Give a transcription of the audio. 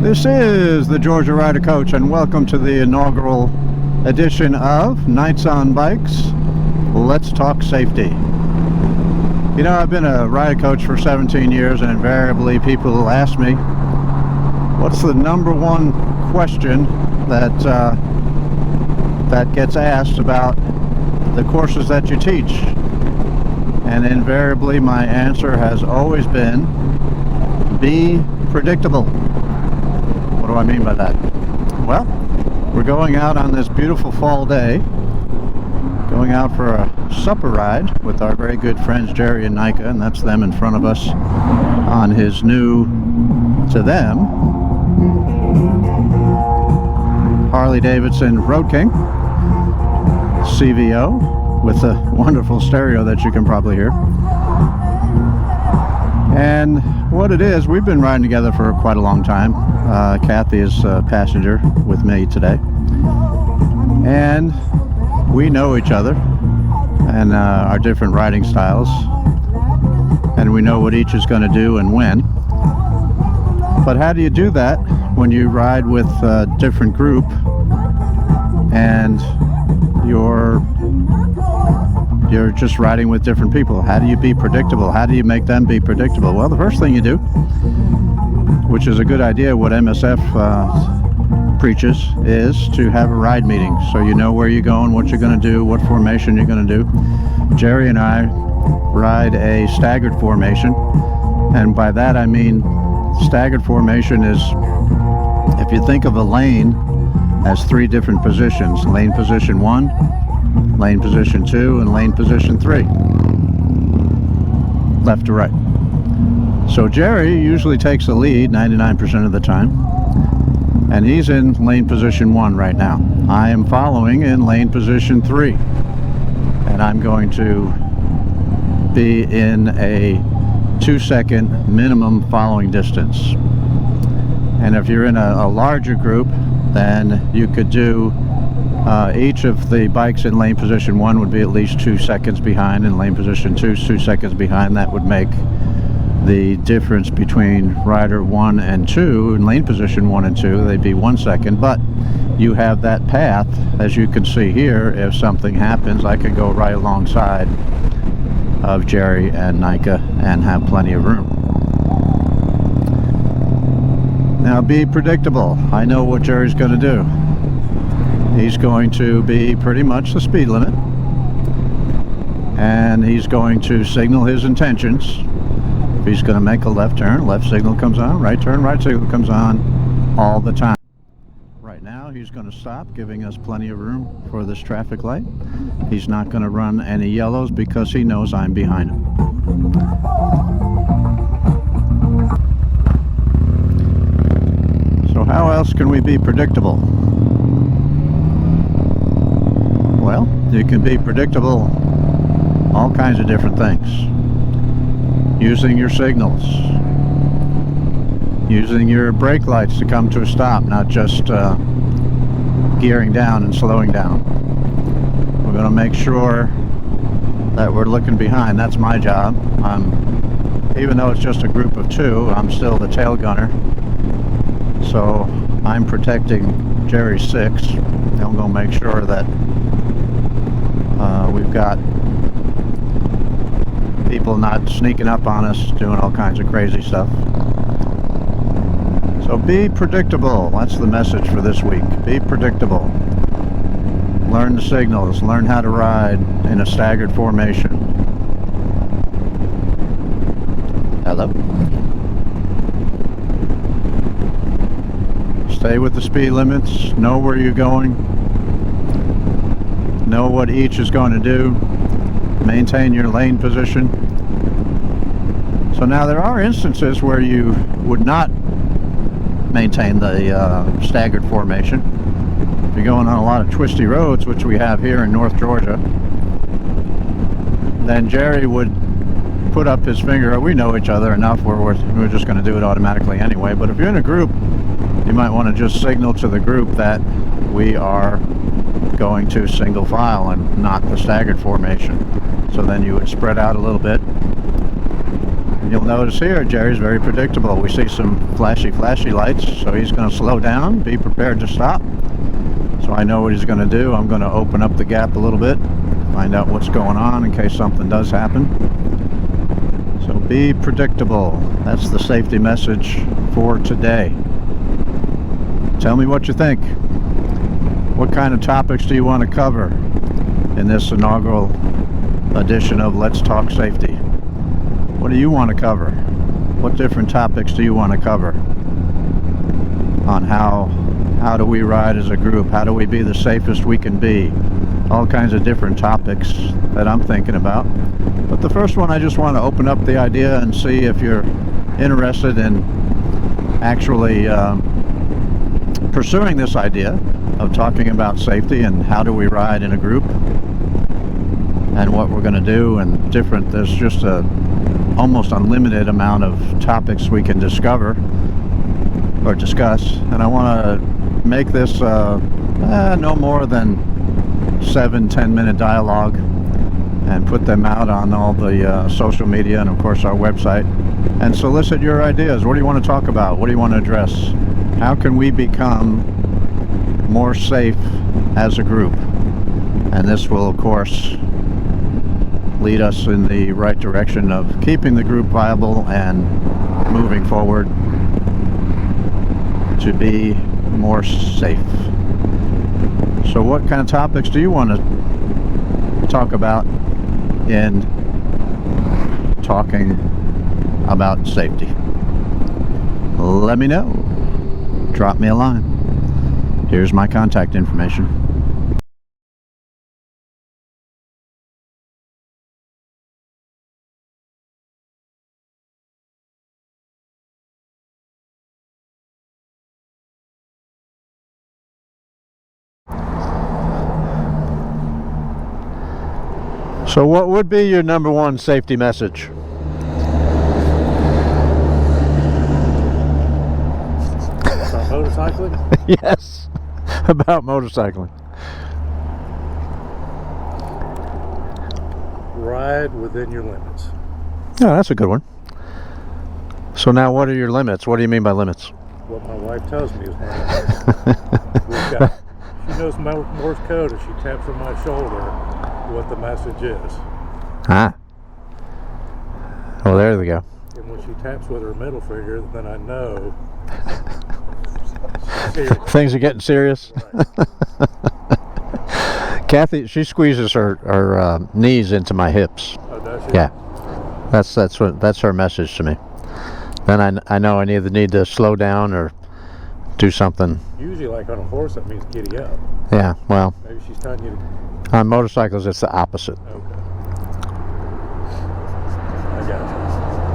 This is the Georgia Rider Coach, and welcome to the inaugural edition of Nights on Bikes. Let's talk safety. You know, I've been a rider coach for 17 years, and invariably people will ask me, what's the number one question that gets asked about the courses that you teach? And invariably my answer has always been, be predictable. What do I mean by that? Well, we're going out on this beautiful fall day, going out for a supper ride with our very good friends Jerry and Nika, and that's them in front of us on his new, to them, Harley-Davidson Road King CVO with a wonderful stereo that you can probably hear. And what it is, we've been riding together for quite a long time. Kathy is a passenger with me today, and we know each other and our different riding styles, and we know what each is going to do and when. But how do you do that when you ride with a different group and you're just riding with different people? How do you be predictable? How do you make them be predictable? Well, the first thing you do, which is a good idea, what MSF preaches, is to have a ride meeting, so you know where you're going, what you're going to do, what formation you're going to do. Jerry and I ride a staggered formation, and by that I mean staggered formation is, if you think of a lane as three different positions: lane position 1, lane position 2, and lane position 3, left to right. So Jerry usually takes the lead 99% of the time, and he's in lane position 1 right now. I am following in lane position 3, and I'm going to be in a 2-second minimum following distance. And if you're in a larger group, then you could do each of the bikes in lane position 1 would be at least 2 seconds behind, and lane position 2 is 2 seconds behind. That would make the difference between rider 1 and 2 in lane position 1 and 2, they'd be 1 second. But you have that path, as you can see here. If something happens, I could go right alongside of Jerry and Nika and have plenty of room. Now, be predictable. I know what Jerry's going to do. He's going to be pretty much the speed limit, and he's going to signal his intentions. If he's going to make a left turn, left signal comes on, right turn, right signal comes on, all the time. Right now he's going to stop, giving us plenty of room for this traffic light. He's not going to run any yellows because he knows I'm behind him. So how else can we be predictable? Well, you can be predictable all kinds of different things. Using your signals, using your brake lights to come to a stop, not just gearing down and slowing down. We're going to make sure that we're looking behind. That's my job. Even though it's just a group of 2, I'm still the tail gunner, so I'm protecting Jerry's 6. I'm going to make sure that we've got people not sneaking up on us, doing all kinds of crazy stuff. So be predictable. That's the message for this week. Be predictable. Learn the signals. Learn how to ride in a staggered formation. Hello. Stay with the speed limits. Know where you're going. Know what each is going to do. Maintain your lane position. So now there are instances where you would not maintain the staggered formation. If you're going on a lot of twisty roads, which we have here in North Georgia, then Jerry would put up his finger. We know each other enough where we're just going to do it automatically anyway. But if you're in a group, you might want to just signal to the group that we are going to single file and not the staggered formation. So then you would spread out a little bit You'll notice here, Jerry's very predictable. We see some flashy lights, so he's going to slow down, be prepared to stop. So I know what he's going to do. I'm going to open up the gap a little bit, find out what's going on in case something does happen. So be predictable. That's the safety message for today. Tell me what you think. What kind of topics do you want to cover in this inaugural edition of Let's Talk Safety? What do you want to cover? What different topics do you want to cover on how do we ride as a group? How do we be the safest we can be? All kinds of different topics that I'm thinking about. But the first one, I just want to open up the idea and see if you're interested in actually pursuing this idea of talking about safety and how do we ride in a group and what we're going to do, and different. There's just a almost unlimited amount of topics we can discover or discuss, and I want to make this no more than 7-10 minute dialogue and put them out on all the social media and of course our website and solicit your ideas. What do you want to talk about? What do you want to address? How can we become more safe as a group? And this will of course lead us in the right direction of keeping the group viable and moving forward to be more safe. So what kind of topics do you want to talk about in talking about safety? Let me know. Drop me a line. Here's my contact information. So what would be your number one safety message? About motorcycling? Yes, about motorcycling. Ride within your limits. Oh, that's a good one. So now what are your limits? What do you mean by limits? What my wife tells me is my limits. She knows Morse code, and she taps on my shoulder what the message is. Ah. Well, there we go. And when she taps with her middle finger, then I know things are getting serious. Right. Kathy, she squeezes her knees into my hips. Oh, does she? Yeah, that's her message to me. Then I know I either need to slow down or do something. Usually, like on a horse, that means giddy up. Yeah, well, Maybe she's telling you to. on motorcycles it's the opposite. Okay.